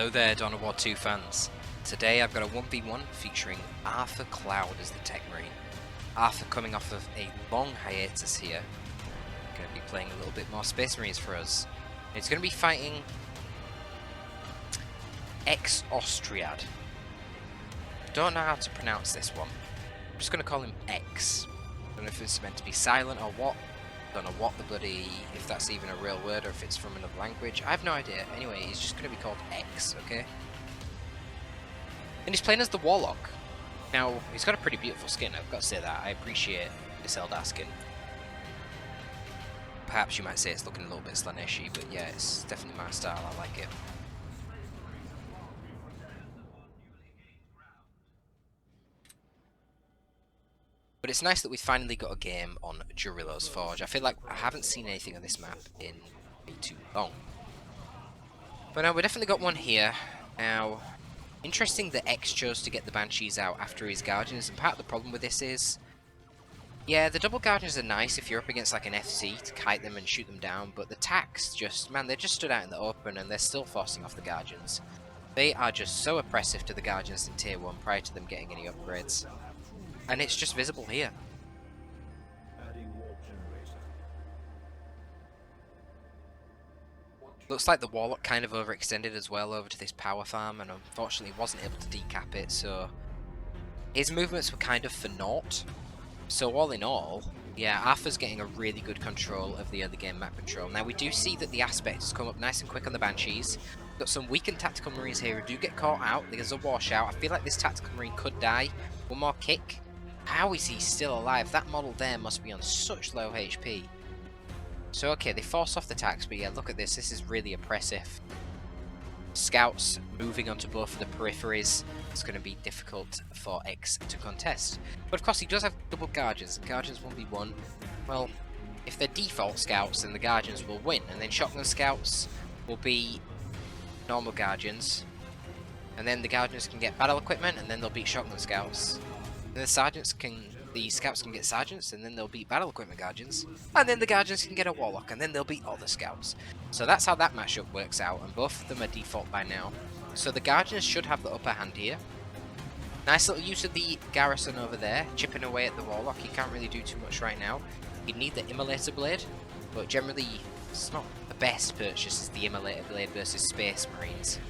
Hello there, Dawn of War 2 fans. Today I've got a 1v1 featuring Arthur Cloud as the Tech Marine. Arthur coming off of a long hiatus here. Going to be playing a little bit more Space Marines for us. He's going to be fighting Xostriyad. Don't know how to pronounce this one. I'm just going to call him X. Don't know if it's meant to be silent or what. Don't know what the bloody, if that's even a real word or if it's from another language. I have no idea. Anyway, he's just going to be called X, okay? And he's playing as the Warlock. Now, he's got a pretty beautiful skin, I've got to say that. I appreciate this Eldar skin. Perhaps you might say it's looking a little bit Slaneshy, but yeah, it's definitely my style, I like it. But it's nice that we've finally got a game on Jurilo's Forge. I feel like I haven't seen anything on this map in way too long. But now we've definitely got one here. Now, interesting that X chose to get the Banshees out after his Guardians, and part of the problem with this is, yeah, the double Guardians are nice if you're up against like an FC to kite them and shoot them down, but the Tacs just, man, they just stood out in the open and they're still forcing off the Guardians. They are just so oppressive to the Guardians in Tier 1 prior to them getting any upgrades. And it's just visible here. Looks like the Warlock kind of overextended as well over to this power farm and unfortunately wasn't able to decap it, so his movements were kind of for naught. So all in all, yeah, Arthur's getting a really good control of the early game map control. Now we do see that the aspect has come up nice and quick on the Banshees. Got some weakened Tactical Marines here who do get caught out. There's a washout. I feel like this Tactical Marine could die. One more kick. How is he still alive? That model there must be on such low HP. So okay, they force off the attacks, but yeah, look at this. This is really oppressive. Scouts moving onto both of the peripheries. It's going to be difficult for X to contest. But of course he does have double Guardians, and Guardians 1v1. Well, if they're default Scouts, then the Guardians will win, and then Shotgun Scouts will be normal Guardians. And then the Guardians can get battle equipment, and then they'll beat Shotgun Scouts. And the Scouts can get Sergeants, and then they'll beat Battle Equipment Guardians. And then the Guardians can get a Warlock, and then they'll beat all the Scouts. So that's how that matchup works out, and both of them are default by now. So the Guardians should have the upper hand here. Nice little use of the Garrison over there, chipping away at the Warlock. He can't really do too much right now. He'd need the Immolator Blade, but generally it's not the best purchase, is the Immolator Blade versus Space Marines.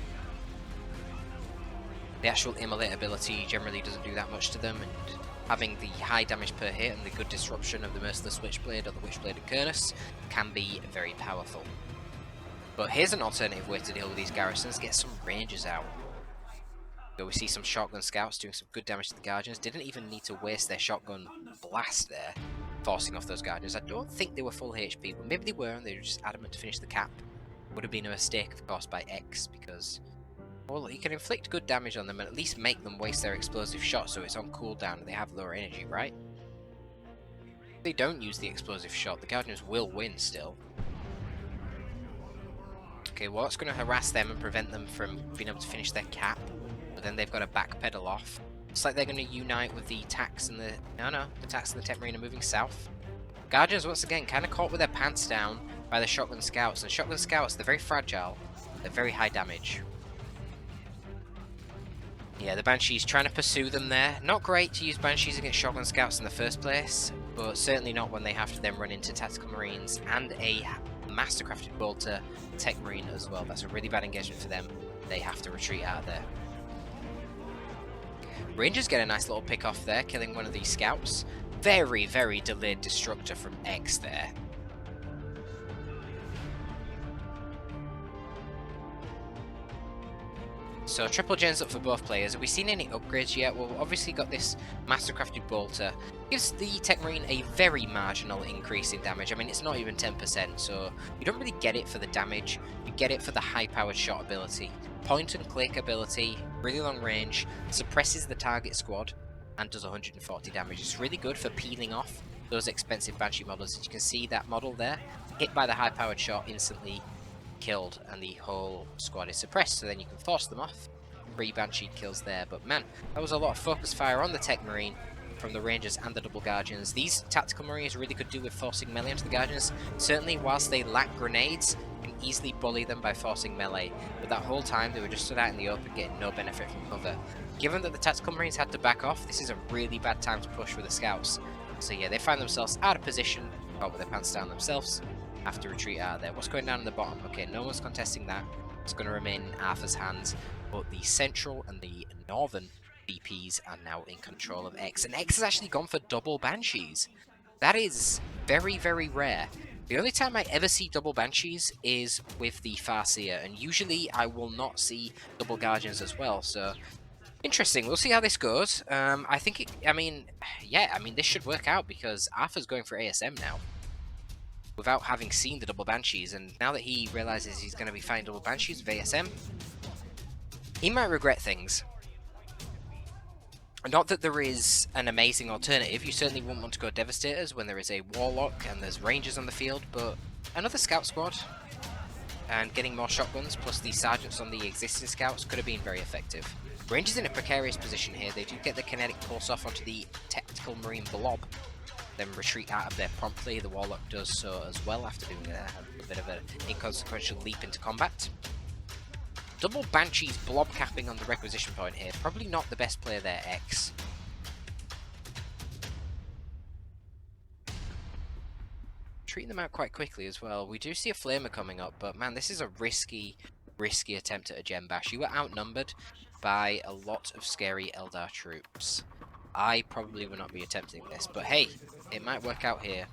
The actual Immolate ability generally doesn't do that much to them, and having the high damage per hit and the good disruption of the Merciless Witchblade or the Witchbladed Kernus can be very powerful. But here's an alternative way to deal with these garrisons: get some Rangers out. So we see some Shotgun Scouts doing some good damage to the Guardians. Didn't even need to waste their Shotgun Blast there, forcing off those Guardians. I don't think they were full HP, but maybe they were and they were just adamant to finish the cap. Would have been a mistake, of course, by X, because, well, you can inflict good damage on them and at least make them waste their explosive shot so it's on cooldown and they have lower energy, right? If they don't use the explosive shot, the Guardians will win still. Okay, well, it's going to harass them and prevent them from being able to finish their cap, but then they've got to backpedal off. It's like they're going to unite with the Tacs and the... No, the Tacs and the Tech Marine are moving south. Guardians, once again, kind of caught with their pants down by the Shotgun Scouts, and Shotgun Scouts, they're very fragile, they're very high damage. Yeah, the Banshees trying to pursue them there. Not great to use Banshees against Shotgun Scouts in the first place, but certainly not when they have to then run into Tactical Marines and a Mastercrafted Bolter Tech Marine as well. That's a really bad engagement for them. They have to retreat out of there. Rangers get a nice little pick off there, killing one of these Scouts. Very, very delayed Destructor from X there. So triple gens up for both players. Have we seen any upgrades yet? Well, we've obviously got this Mastercrafted Bolter. Gives the Tech Marine a very marginal increase in damage. I mean, it's not even 10%, so you don't really get it for the damage. You get it for the high-powered shot ability. Point and click ability, really long range, suppresses the target squad, and does 140 damage. It's really good for peeling off those expensive Banshee models. As you can see, that model there, hit by the high-powered shot, instantly killed, and the whole squad is suppressed, so then you can force them off. 3 Banshee kills there, but man, that was a lot of focus fire on the Tech Marine from the Rangers and the double Guardians. These Tactical Marines really could do with forcing melee into the Guardians. Certainly, whilst they lack grenades, can easily bully them by forcing melee, but that whole time they were just stood out in the open getting no benefit from cover. Given that the tactical marines had to back off, this is a really bad time to push for the scouts. So yeah, they find themselves out of position, caught with their pants down themselves, have to retreat out of there. What's going down in the bottom? Okay, no one's contesting that. It's going to remain in Arthur's hands, but the central and the northern BPs are now in control of X, and X has actually gone for double Banshees. That is very, very rare. The only time I ever see double Banshees is with the Farseer, and usually I will not see double Guardians as well, so interesting. We'll see how this goes. I think, this should work out because Arthur's going for ASM now without having seen the double Banshees, and now that he realizes he's going to be fighting double Banshees with ASM, he might regret things. Not that there is an amazing alternative, you certainly wouldn't want to go Devastators when there is a Warlock and there's Rangers on the field, but another Scout squad and getting more shotguns plus the Sergeants on the existing Scouts could have been very effective. Rangers in a precarious position here. They do get the kinetic pulse off onto the Tactical Marine Blob, then retreat out of there promptly. The Warlock does so as well after doing a bit of an inconsequential leap into combat. Double Banshees blob capping on the requisition point here. Probably not the best player there, X. Treating them out quite quickly as well. We do see a Flamer coming up, but man, this is a risky attempt at a gem bash. You were outnumbered by a lot of scary Eldar troops. I probably will not be attempting this, but hey, it might work out here.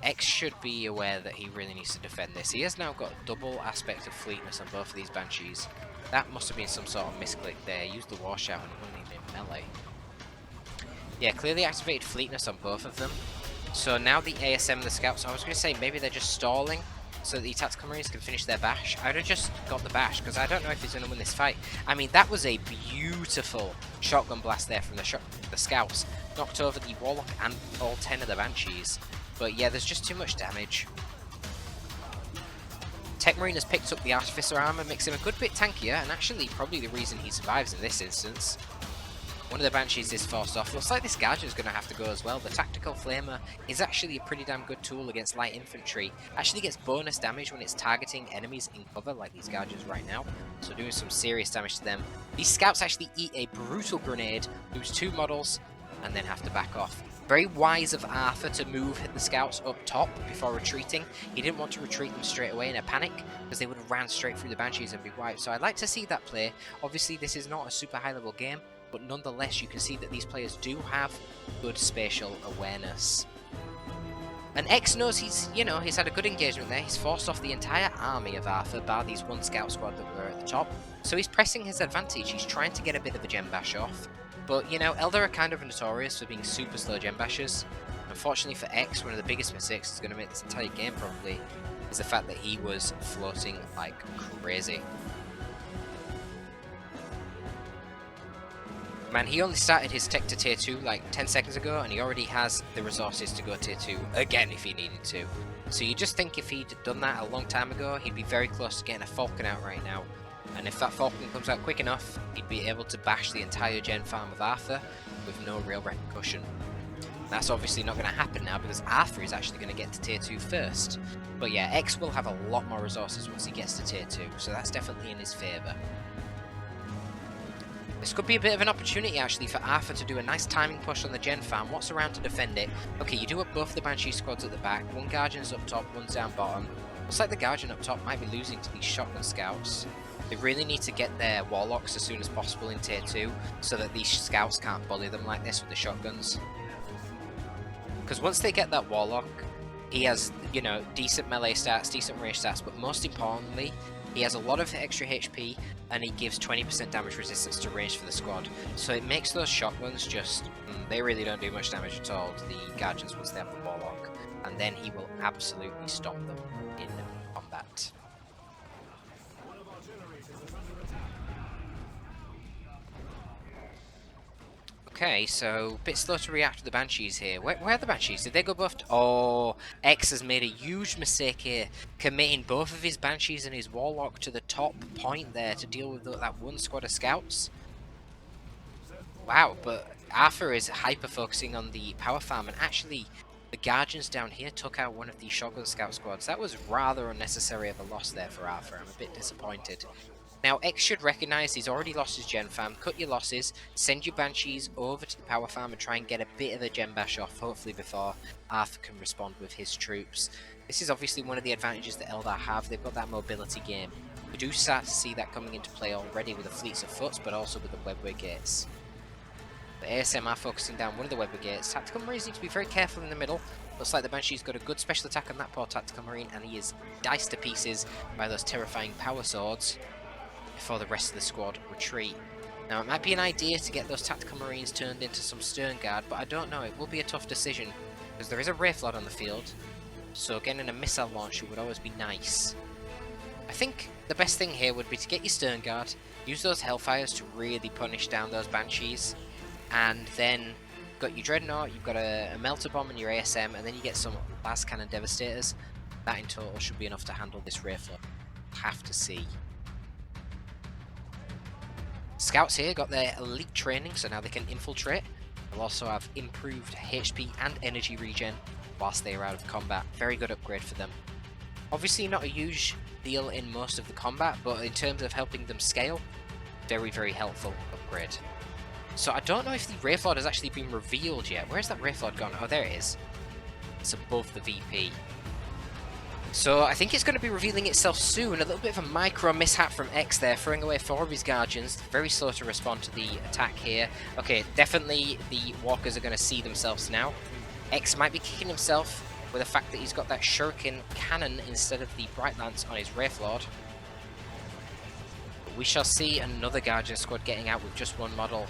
X should be aware that he really needs to defend this. He has now got double aspect of fleetness on both of these Banshees. That must have been some sort of misclick there. Used the War Shout and only in melee. Yeah, clearly activated fleetness on both of them. So now the ASM and the Scouts, I was going to say maybe they're just stalling so that the Tactical Marines can finish their bash. I would have just got the bash because I don't know if he's going to win this fight. I mean, that was a beautiful shotgun blast there from the Scouts. Knocked over the Warlock and all 10 of the Banshees. But yeah, there's just too much damage. Tech Marine has picked up the Artificer armor, makes him a good bit tankier, and actually probably the reason he survives in this instance. One of the Banshees is forced off. Looks like this Guardian's going to have to go as well. The Tactical Flamer is actually a pretty damn good tool against light infantry. Actually gets bonus damage when it's targeting enemies in cover, like these Guardians right now. So doing some serious damage to them. These Scouts actually eat a brutal grenade, lose 2 models, and then have to back off. Very wise of Arthur to move the Scouts up top before retreating. He didn't want to retreat them straight away in a panic because they would have ran straight through the Banshees and be wiped. So I'd like to see that play. Obviously this is not a super high level game, but nonetheless you can see that these players do have good spatial awareness. And X knows he's had a good engagement there. He's forced off the entire army of Arthur, bar these 1 Scout squad that were at the top. So he's pressing his advantage. He's trying to get a bit of a gem bash off. But, you know, Eldar are kind of notorious for being super slow gem bashers. Unfortunately for X, one of the biggest mistakes that's going to make this entire game probably is the fact that he was floating like crazy. Man, he only started his tech to tier 2 like 10 seconds ago, and he already has the resources to go tier 2 again if he needed to. So you just think if he'd done that a long time ago, he'd be very close to getting a Falcon out right now. And if that Falcon comes out quick enough, he'd be able to bash the entire gen farm of Arthur with no real repercussion. That's obviously not going to happen now because Arthur is actually going to get to tier 2 first. But yeah, X will have a lot more resources once he gets to tier 2, so that's definitely in his favour. This could be a bit of an opportunity actually for Arthur to do a nice timing push on the gen farm. What's around to defend it? Okay, you do have both the Banshee squads at the back. 1 Guardian's up top, 1's down bottom. Looks like the Guardian up top might be losing to these shotgun scouts. They really need to get their Warlocks as soon as possible in tier 2 so that these scouts can't bully them like this with the shotguns. Because once they get that Warlock, he has, you know, decent melee stats, decent range stats, but most importantly, he has a lot of extra HP and he gives 20% damage resistance to range for the squad. So it makes those shotguns just, they really don't do much damage at all to the Guardians once they have the Warlock. And then he will absolutely stop them in combat. Okay, so a bit slow to react to the Banshees here. Where are the Banshees? Did they go buffed? Oh, X has made a huge mistake here, committing both of his Banshees and his Warlock to the top point there to deal with that 1 squad of scouts. Wow, but Arthur is hyper-focusing on the power farm, and actually, The Guardians down here took out one of the Shotgun Scout squads. That was rather unnecessary of a loss there for Arthur. I'm a bit disappointed. Now, X should recognise he's already lost his Gen Farm. Cut your losses, send your Banshees over to the Power Farm and try and get a bit of a Gen Bash off, hopefully before Arthur can respond with his troops. This is obviously one of the advantages that Eldar have. They've got that mobility game. We do start to see that coming into play already with the fleets of foots, but also with the Webway gates. The ASM are focusing down one of the Webway gates. Tactical Marines need to be very careful in the middle. Looks like the Banshee's got a good special attack on that poor Tactical Marine, and he is diced to pieces by those terrifying power swords before the rest of the squad retreat. Now, it might be an idea to get those Tactical Marines turned into some Stern Guard, but I don't know. It will be a tough decision, because there is a Wraithlord on the field, so getting a missile launcher would always be nice. I think the best thing here would be to get your Stern Guard, use those Hellfires to really punish down those Banshees, and then you've got your Dreadnought, you've got a Melter Bomb and your ASM, and then you get some Las Cannon Devastators. That in total should be enough to handle this Wraithlord. Have to see. Scouts here got their elite training, so now they can infiltrate. They'll also have improved HP and energy regen whilst they are out of combat. Very good upgrade for them. Obviously not a huge deal in most of the combat, but in terms of helping them scale, very, very helpful upgrade. So I don't know if the Wraithlord has actually been revealed yet. Where's that Wraithlord gone? Oh, there it is. It's above the VP. So I think it's going to be revealing itself soon. A little bit of a micro mishap from X there, throwing away 4 of his Guardians. Very slow to respond to the attack here. Okay, definitely the Walkers are going to see themselves now. X might be kicking himself with the fact that he's got that Shuriken cannon instead of the Bright Lance on his Wraithlord. But we shall see another Guardian squad getting out with just one model.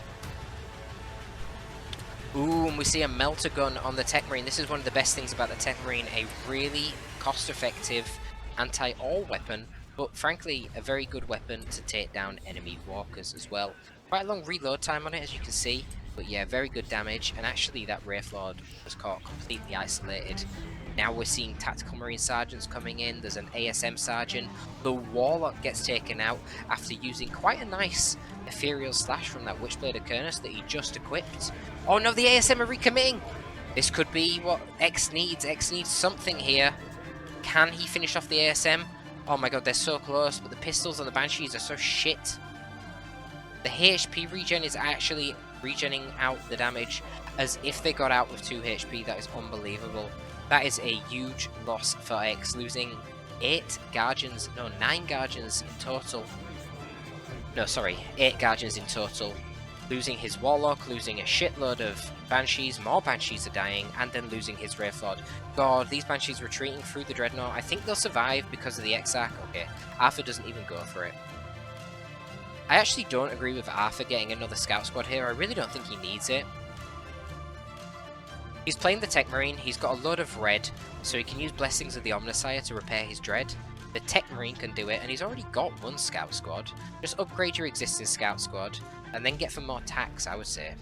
Ooh, and we see a Melter Gun on the Tech Marine. This is one of the best things about the Tech Marine, a really cost-effective anti-all weapon, but frankly, a very good weapon to take down enemy walkers as well. Quite a long reload time on it, as you can see, but yeah, very good damage, and actually that Wraithlord was caught completely isolated. Now we're seeing Tactical Marine Sergeants coming in, there's an ASM Sergeant. The Warlock gets taken out after using quite a nice Ethereal Slash from that Witchblade Acurnus that he just equipped. Oh no, the ASM are recommitting! This could be what X needs. X needs something here. Can he finish off the ASM? Oh my god, they're so close, but the pistols on the Banshees are so shit. The HP regen is actually regening out the damage as if they got out with 2 HP. That is unbelievable. That is a huge loss for X, losing 9 Guardians in total. No, sorry, 8 Guardians in total. Losing his Warlock, losing a shitload of Banshees, more Banshees are dying, and then losing his Wraithlord. God, these Banshees retreating through the Dreadnought. I think they'll survive because of the Exarch. Okay, Arthur doesn't even go for it. I actually don't agree with Arthur getting another Scout Squad here. I really don't think he needs it. He's playing the Tech Marine, he's got a load of red, so he can use Blessings of the Omnissiah to repair his Dread. The Tech Marine can do it, and he's already got 1 Scout Squad. Just upgrade your existing Scout Squad, and then get for more tax, I would say.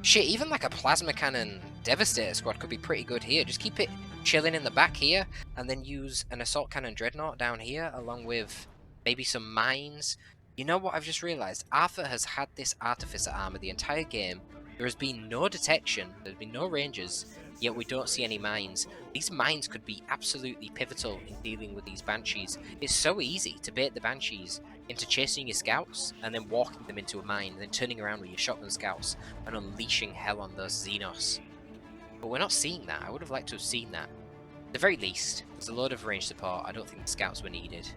Shit, even like a Plasma Cannon Devastator squad could be pretty good here. Just keep it chilling in the back here, and then use an Assault Cannon Dreadnought down here, along with maybe some mines. You know what I've just realised? Arthur has had this Artificer armor the entire game. There has been no detection, there's been no rangers, yet we don't see any mines. These mines could be absolutely pivotal in dealing with these Banshees. It's so easy to bait the Banshees into chasing your scouts and then walking them into a mine, and then turning around with your shotgun scouts and unleashing hell on those Xenos. But we're not seeing that. I would have liked to have seen that. At the very least, there's a load of range support. I don't think the scouts were needed.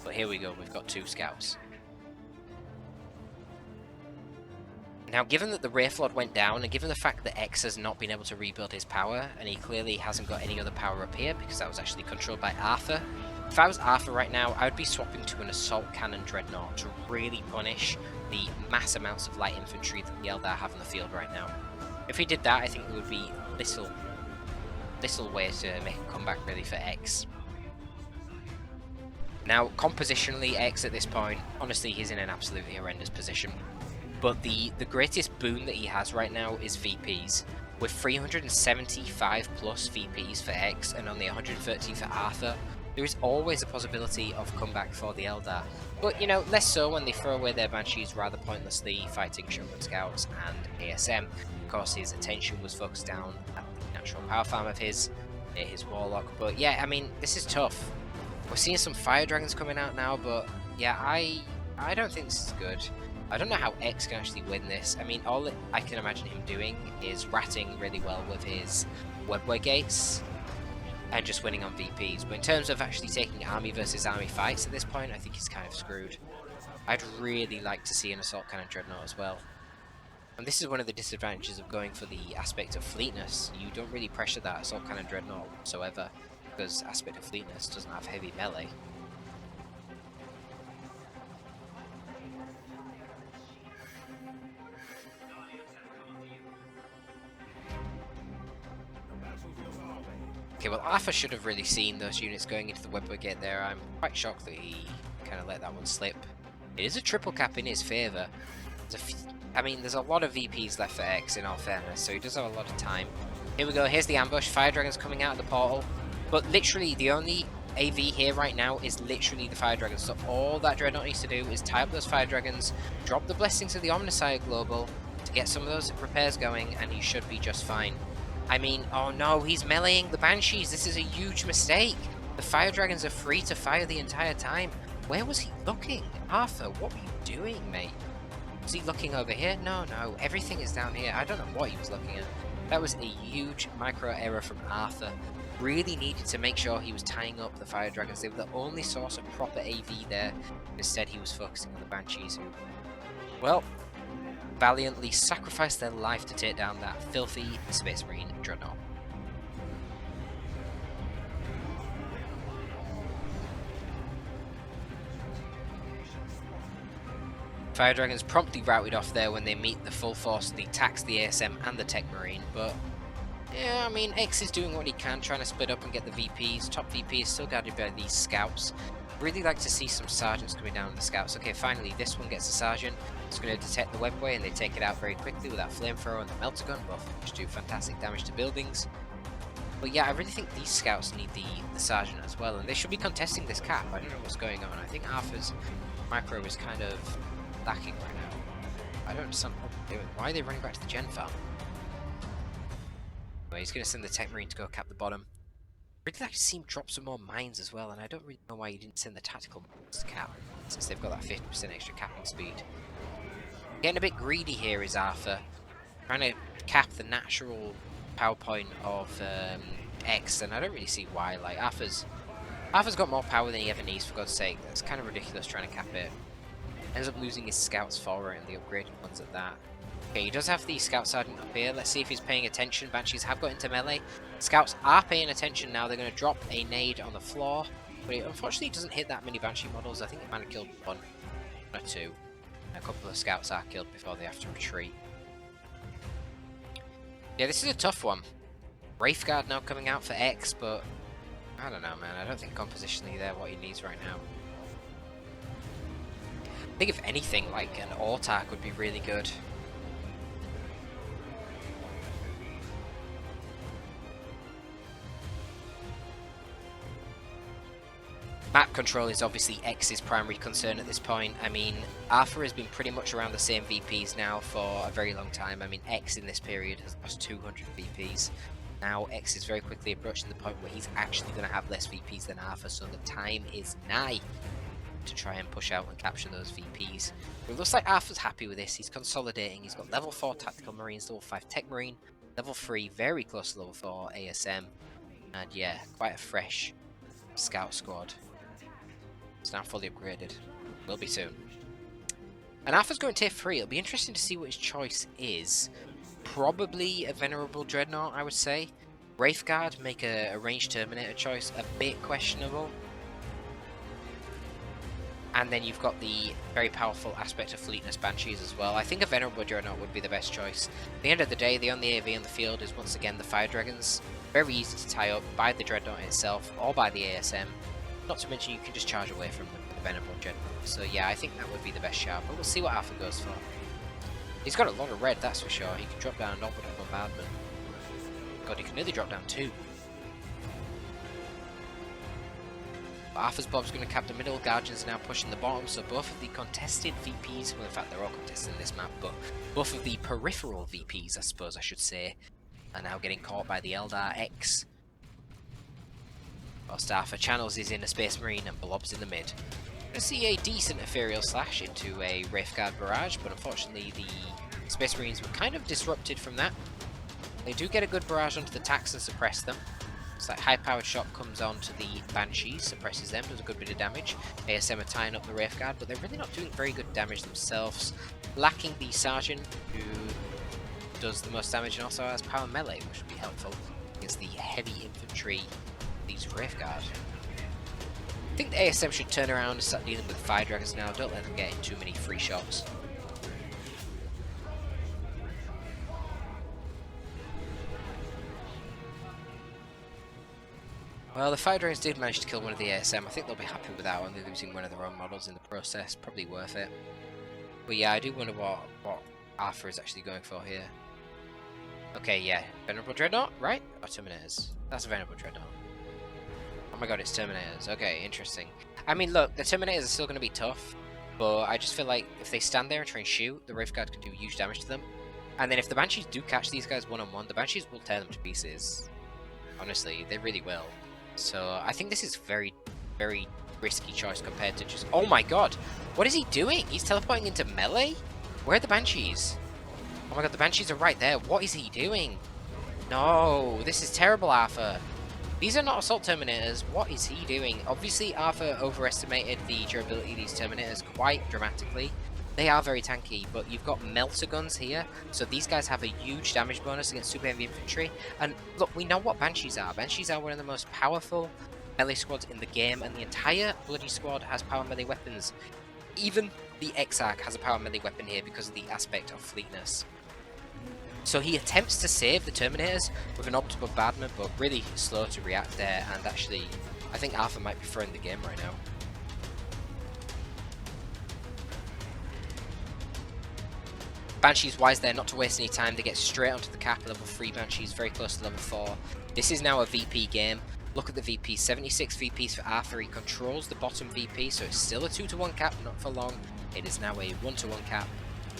But here we go, we've got 2 scouts. Now, given that the Wraithlord went down, and given the fact that X has not been able to rebuild his power, and he clearly hasn't got any other power up here, because that was actually controlled by Arthur, if I was Arthur right now, I would be swapping to an Assault Cannon Dreadnought to really punish the mass amounts of light infantry that the Eldar have in the field right now. If he did that, I think there would be little way to make a comeback really for X. Now, compositionally, X at this point, honestly, he's in an absolutely horrendous position. But the greatest boon that he has right now is VPs. With 375 plus VPs for X and only 130 for Arthur, there is always a possibility of comeback for the Eldar. But, you know, less so when they throw away their Banshees rather pointlessly, fighting Shotgun Scouts and ASM. Of course, his attention was focused down at the natural power farm of his Warlock. But yeah, I mean, this is tough. We're seeing some Fire Dragons coming out now, but yeah, I don't think this is good. I don't know how X can actually win this. I mean, all I can imagine him doing is ratting really well with his Webway Gates and just winning on VPs. But in terms of actually taking army versus army fights at this point, I think he's kind of screwed. I'd really like to see an Assault Cannon Dreadnought as well. And this is one of the disadvantages of going for the aspect of fleetness. You don't really pressure that Assault Cannon Dreadnought whatsoever, because aspect of fleetness doesn't have heavy melee. Okay, well, Arthur should have really seen those units going into the Webway Gate there. I'm quite shocked that he kind of let that one slip. It is a triple cap in his favour. I mean, there's a lot of VPs left for X, in all fairness, so he does have a lot of time. Here we go, here's the ambush. Fire Dragon's coming out of the portal. But literally, the only AV here right now is literally the Fire Dragons. So all that Dreadnought needs to do is tie up those Fire Dragons, drop the Blessings of the Omnissiah Global to get some of those repairs going, and he should be just fine. I mean, oh no, he's meleeing the Banshees. This is a huge mistake. The Fire Dragons are free to fire the entire time. Where was he looking? Arthur, what were you doing, mate? Was he looking over here? No, everything is down here. I don't know what he was looking at. That was a huge micro error from Arthur. Really needed to make sure he was tying up the Fire Dragons. They were the only source of proper AV there. Instead, he was focusing on the Banshees, who, well, valiantly sacrificed their life to take down that filthy Space Marine Dreadnought. Fire Dragons promptly routed off there when they meet the full force of the Tax, the ASM and the Tech Marine, but yeah, I mean, X is doing what he can, trying to split up and get the VPs. Top VP is still guarded by these scouts. Really like to see some sergeants coming down on the scouts. Okay, finally, this one gets a sergeant. It's going to detect the webway, and they take it out very quickly with that flamethrower and the melter gun, both which do fantastic damage to buildings. But yeah, I really think these scouts need the sergeant as well, and they should be contesting this cap. I don't know what's going on. I think Arthur's micro is kind of lacking right now. I don't understand what they're doing. Why are they running back to the gen farm? Well, he's going to send the Tech Marine to go cap the bottom. Really like to see him drop some more mines as well, and I don't really know why he didn't send the tactical mines to cap, since they've got that 50% extra capping speed. Getting a bit greedy here is Arthur, trying to cap the natural power point of X, and I don't really see why. Like, Arthur's got more power than he ever needs, for God's sake. That's kind of ridiculous trying to cap it. Ends up losing his scouts for it, and the upgraded ones at that. Okay, he does have the scout sergeant up here. Let's see if he's paying attention. Banshees have got into melee. Scouts are paying attention now. They're going to drop a nade on the floor, but it unfortunately doesn't hit that many Banshee models. I think it might have killed one or two. A couple of scouts are killed before they have to retreat. Yeah, this is a tough one. Wraithguard now coming out for X, but I don't know, man. I don't think compositionally they're what he needs right now. I think if anything, like an Autark would be really good. Map control is obviously X's primary concern at this point. I mean, Arthur has been pretty much around the same VPs now for a very long time. I mean, X in this period has lost 200 VPs. Now X is very quickly approaching the point where he's actually going to have less VPs than Arthur, so the time is nigh to try and push out and capture those VPs. But it looks like Arthur's happy with this. He's consolidating. He's got level 4 Tactical Marines, level 5 Tech Marine, level 3 very close to level 4 ASM, and yeah, quite a fresh scout squad. It's now fully upgraded. Will be soon. And Arthur's going tier 3. It'll be interesting to see what his choice is. Probably a Venerable Dreadnought, I would say. Wraithguard, make a ranged Terminator choice. A bit questionable. And then you've got the very powerful aspect of Fleetness Banshees as well. I think a Venerable Dreadnought would be the best choice. At the end of the day, the only AV on the field is once again the Fire Dragons. Very easy to tie up by the Dreadnought itself or by the ASM. Not to mention you can just charge away from the Venerable Dreadnought. So yeah, I think that would be the best shout. But we'll see what Arthur goes for. He's got a lot of red, that's for sure. He can drop down an orbital bombardment. God, he can nearly drop down 2. Arthur's Bob's going to cap the middle, Guardians are now pushing the bottom, so both of the contested VPs, well in fact they're all contested in this map, but both of the peripheral VPs, I suppose I should say, are now getting caught by the Eldar X. While Starfer channels his inner Space Marine and blobs in the mid. We're going to see a decent Ethereal Slash into a Wraithguard barrage, but unfortunately the Space Marines were kind of disrupted from that. They do get a good barrage onto the Tax and suppress them. It's like high-powered shot comes onto the Banshees, suppresses them, does a good bit of damage. ASM are tying up the Wraithguard, but they're really not doing very good damage themselves. Lacking the Sergeant, who does the most damage and also has power melee, which would be helpful against the heavy infantry, these Wraithguard. I think the ASM should turn around and start dealing with Fire Dragons now. Don't let them get in too many free shots. Well, the Fire Dragons did manage to kill one of the ASM. I think they'll be happy with that one. They're losing one of their own models in the process. Probably worth it. But yeah, I do wonder what Arthur is actually going for here. Okay, yeah. Venerable Dreadnought, right? Or Terminators? That's a Venerable Dreadnought. Oh my god, it's Terminators. Okay, interesting. I mean, look, the Terminators are still going to be tough. But I just feel like if they stand there and try and shoot, the Wraithguard can do huge damage to them. And then if the Banshees do catch these guys one-on-one, the Banshees will tear them to pieces. Honestly, they really will. So I think this is very, very risky choice compared to just... Oh my god! What is he doing? He's teleporting into melee? Where are the Banshees? Oh my god, the Banshees are right there. What is he doing? No, this is terrible, Arthur. These are not Assault Terminators. What is he doing? Obviously, Arthur overestimated the durability of these Terminators quite dramatically. They are very tanky, but you've got Melter Guns here, so these guys have a huge damage bonus against super heavy infantry. And look, we know what Banshees are. Banshees are one of the most powerful melee squads in the game, and the entire bloody squad has power melee weapons. Even the Exarch has a power melee weapon here because of the aspect of fleetness. So he attempts to save the Terminators with an Optical Bombardment, but really slow to react there, and actually, I think Arthur might be throwing the game right now. Banshees wise there, not to waste any time. They get straight onto the cap, level 3 Banshees, very close to level 4. This is now a VP game. Look at the VP, 76 VPs for Arthur. He controls the bottom VP, so it's still a 2-to-1 cap, not for long. It is now a 1-to-1 cap,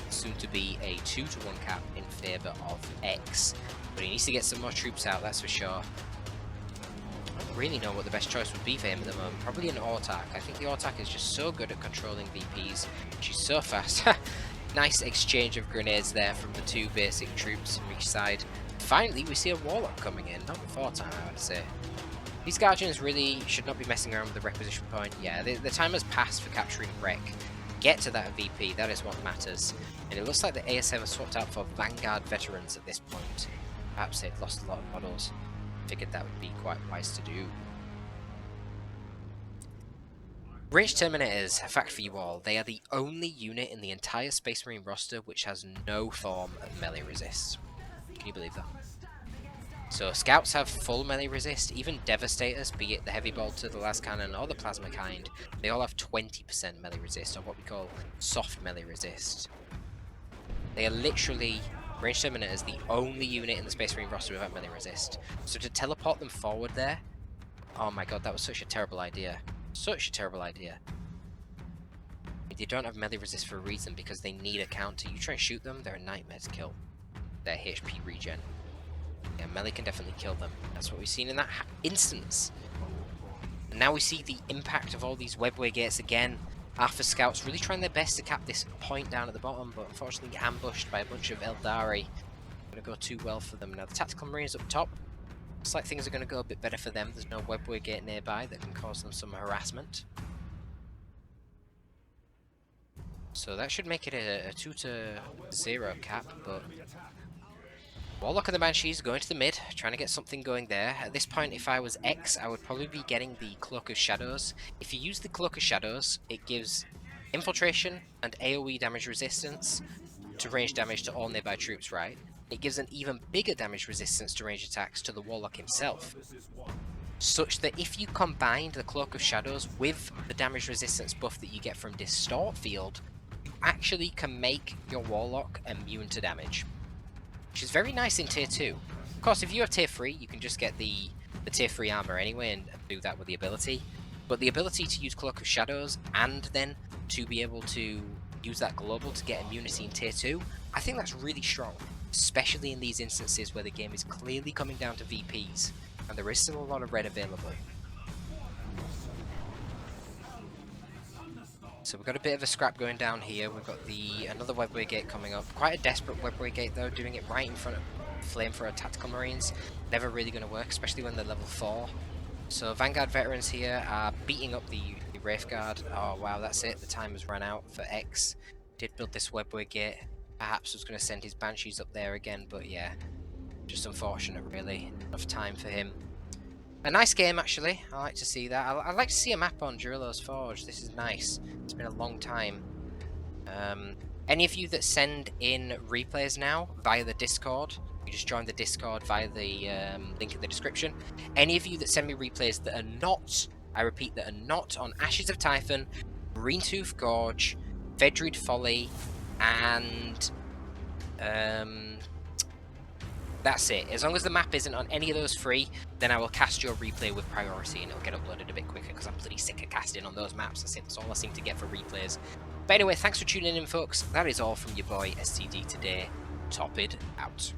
soon to be a 2-to-1 cap in favour of X. But he needs to get some more troops out, that's for sure. I don't really know what the best choice would be for him at the moment. Probably an Autarch. I think the Autarch is just so good at controlling VPs. She's so fast. Nice exchange of grenades there from the two basic troops from each side. Finally, we see a Warlock coming in. Not before time, I would say. These Guardians really should not be messing around with the requisition point. Yeah, the time has passed for capturing Wreck. Get to that VP, that is what matters. And it looks like the ASM has swapped out for Vanguard veterans at this point. Perhaps they've lost a lot of models. Figured that would be quite wise to do. Ranged Terminators, a fact for you all, they are the only unit in the entire Space Marine roster which has no form of melee resist. Can you believe that? So Scouts have full melee resist, even Devastators, be it the Heavy Bolter, the Las Cannon or the Plasma kind, they all have 20% melee resist, or what we call soft melee resist. They are literally, Ranged Terminators, the only unit in the Space Marine roster without melee resist. So to teleport them forward there, oh my god, that was such a terrible idea. Such a terrible idea. They don't have melee resist for a reason, because they need a counter. You try and shoot them, they're a nightmare to kill. Their HP regen. Yeah, melee can definitely kill them. That's what we've seen in that instance. And now we see the impact of all these webway gates again. Arthur Scouts really trying their best to cap this point down at the bottom, but unfortunately ambushed by a bunch of Eldari. Gonna go too well for them. Now the Tactical Marines up top. Looks like things are going to go a bit better for them. There's no webway gate nearby that can cause them some harassment. So that should make it a 2-to-0 cap, but Warlock and the Banshees going to the mid, trying to get something going there. At this point, if I was X, I would probably be getting the Cloak of Shadows. If you use the Cloak of Shadows, it gives infiltration and AoE damage resistance to range damage to all nearby troops, right? It gives an even bigger damage resistance to range attacks to the Warlock himself. Such that if you combined the Cloak of Shadows with the damage resistance buff that you get from Distort Field, you actually can make your Warlock immune to damage. Which is very nice in Tier 2. Of course, if you have Tier 3, you can just get the Tier 3 armor anyway and do that with the ability. But the ability to use Cloak of Shadows and then to be able to use that global to get immunity in Tier 2, I think that's really strong. especially in these instances where the game is clearly coming down to VPs, and there is still a lot of red available. So we've got a bit of a scrap going down here. We've got another webway gate coming up. Quite a desperate webway gate though, doing it right in front of Flame for our Tactical Marines. Never really going to work, especially when they're level 4. So Vanguard veterans here are beating up the Wraith Guard. Oh wow, that's it. The time has run out for X. Did build this webway gate. Perhaps was going to send his Banshees up there again, but yeah, just unfortunate really. Enough time for him. A nice game actually. I like to see that. I like to see a map on Durillo's Forge. This is nice. It's been a long time. Any of you that send in replays now via the Discord, you just join the Discord via the link in the description. Any of you that send me replays that are not, I repeat, that are not on Ashes of Typhon, Green-Tooth Gorge, Vedrid Folly, and that's it. As long as the map isn't on any of those three, then I will cast your replay with priority and it'll get uploaded a bit quicker because I'm bloody sick of casting on those maps. That's all I seem to get for replays. But anyway, thanks for tuning in, folks. That is all from your boy STD today. Torpid out.